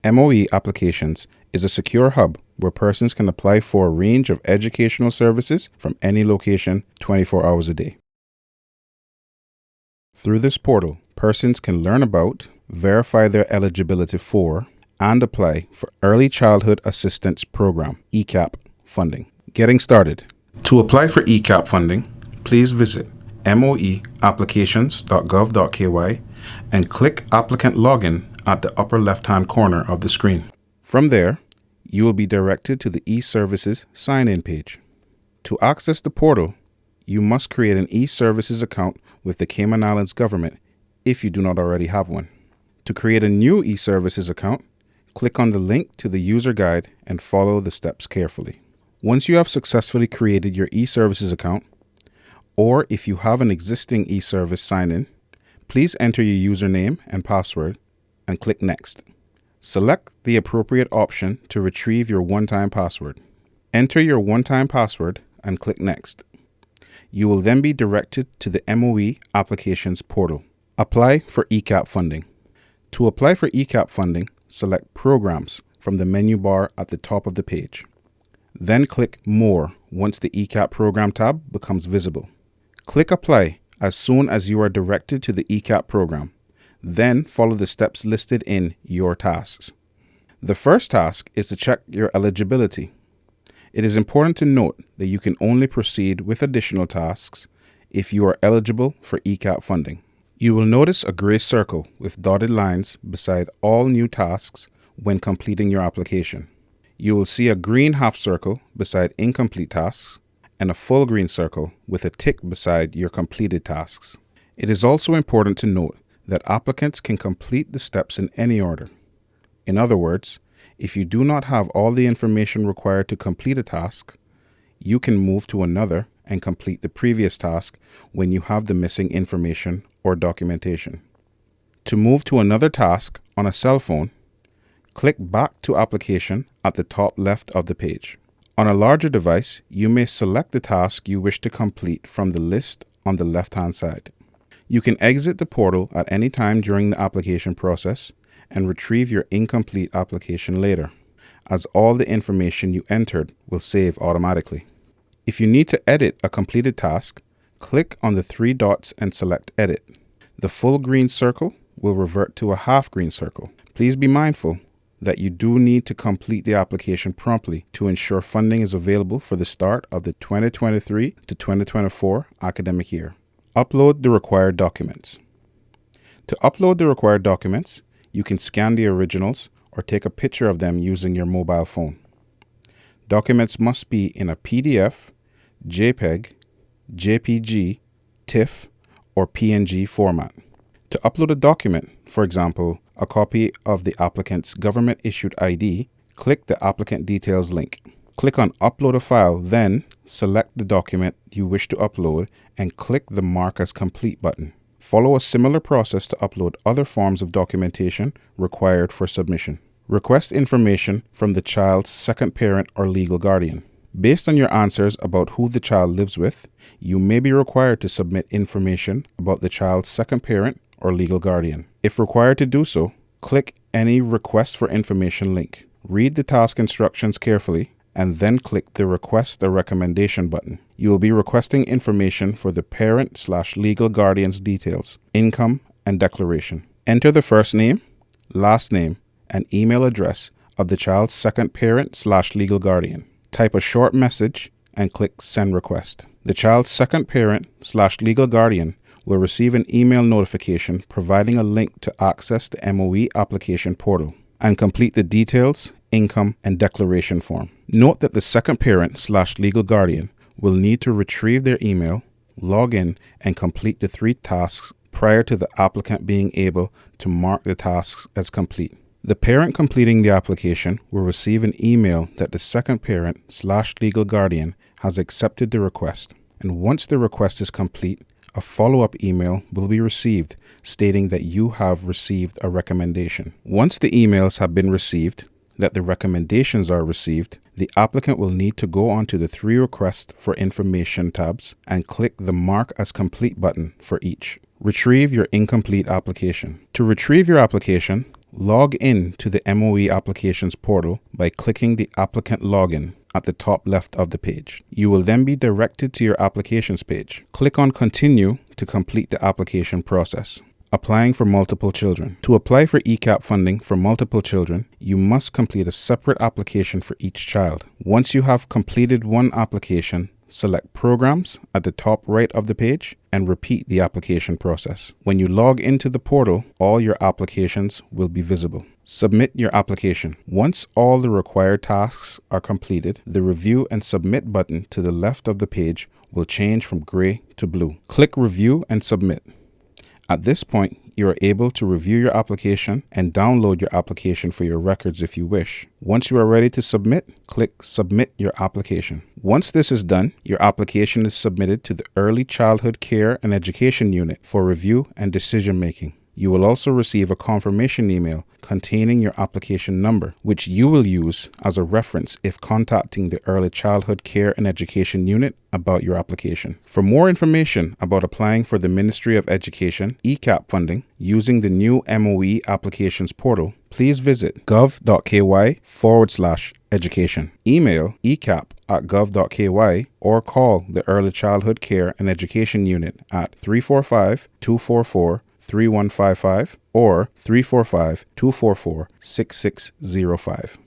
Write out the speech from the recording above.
MOE Applications is a secure hub where persons can apply for a range of educational services from any location 24 hours a day. Through this portal, persons can learn about, verify their eligibility for, and apply for Early Childhood Assistance Program, ECAP Funding. Getting started. To apply for ECAP funding, please visit moeapplications.gov.ky and click Applicant Login at the upper left-hand corner of the screen. From there, you will be directed to the eServices sign-in page. To access the portal, you must create an eServices account with the Cayman Islands government if you do not already have one. To create a new eServices account, click on the link to the user guide and follow the steps carefully. Once you have successfully created your eServices account, or if you have an existing eService sign-in, please enter your username and password and click Next. Select the appropriate option to retrieve your one-time password. Enter your one-time password and click Next. You will then be directed to the MOE Applications Portal. Apply for ECAP funding. To apply for ECAP funding, select Programs from the menu bar at the top of the page. Then click More once the ECAP Program tab becomes visible. Click Apply as soon as you are directed to the ECAP program. Then follow the steps listed in Your Tasks. The first task is to check your eligibility. It is important to note that you can only proceed with additional tasks if you are eligible for ECAP funding. You will notice a gray circle with dotted lines beside all new tasks when completing your application. You will see a green half circle beside incomplete tasks and a full green circle with a tick beside your completed tasks. It is also important to note that applicants can complete the steps in any order. In other words, if you do not have all the information required to complete a task, you can move to another and complete the previous task when you have the missing information or documentation. To move to another task on a cell phone, click Back to Application at the top left of the page. On a larger device, you may select the task you wish to complete from the list on the left-hand side. You can exit the portal at any time during the application process and retrieve your incomplete application later, as all the information you entered will save automatically. If you need to edit a completed task, click on the three dots and select Edit. The full green circle will revert to a half green circle. Please be mindful that you do need to complete the application promptly to ensure funding is available for the start of the 2023 to 2024 academic year. Upload the required documents. To upload the required documents, you can scan the originals or take a picture of them using your mobile phone. Documents must be in a PDF, JPEG, JPG, TIFF, or PNG format. To upload a document, for example, a copy of the applicant's government-issued ID, click the Applicant Details link. Click on Upload a File, then select the document you wish to upload and click the Mark as Complete button. Follow a similar process to upload other forms of documentation required for submission. Request information from the child's second parent or legal guardian. Based on your answers about who the child lives with, you may be required to submit information about the child's second parent or legal guardian. If required to do so, click any Request for Information link. Read the task instructions carefully and then click the Request a Recommendation button. You will be requesting information for the parent/legal guardian's details, income, and declaration. Enter the first name, last name, and email address of the child's second parent/legal guardian. Type a short message and click Send Request. The child's second parent/legal guardian will receive an email notification providing a link to access the MOE Application Portal and complete the details, income, and declaration form. Note that the second parent/legal guardian will need to retrieve their email, log in, and complete the 3 tasks prior to the applicant being able to mark the tasks as complete. The parent completing the application will receive an email that the second parent/legal guardian has accepted the request. And once the request is complete, a follow-up email will be received stating that you have received a recommendation. Once the emails have been received, that the recommendations are received, the applicant will need to go onto the 3 Request for Information tabs and click the Mark as Complete button for each. Retrieve your incomplete application. To retrieve your application, Log in to the MOE Applications Portal by clicking the Applicant Login at the top left of the page. You will then be directed to your applications page. Click on Continue to complete the application process. Applying for multiple children. To apply for ECAP funding for multiple children, you must complete a separate application for each child. Once you have completed one application, select Programs at the top right of the page and repeat the application process. When you log into the portal, all your applications will be visible. Submit your application. Once all the required tasks are completed, the Review and Submit button to the left of the page will change from gray to blue. Click Review and Submit. At this point, you are able to review your application and download your application for your records if you wish. Once you are ready to submit, click Submit Your Application. Once this is done, your application is submitted to the Early Childhood Care and Education Unit for review and decision making. You will also receive a confirmation email containing your application number, which you will use as a reference if contacting the Early Childhood Care and Education Unit about your application. For more information about applying for the Ministry of Education ECAP funding using the new MOE Applications Portal, please visit gov.ky/education. Email ecap@gov.ky or call the Early Childhood Care and Education Unit at 345-244-3155 or 345-244-6605.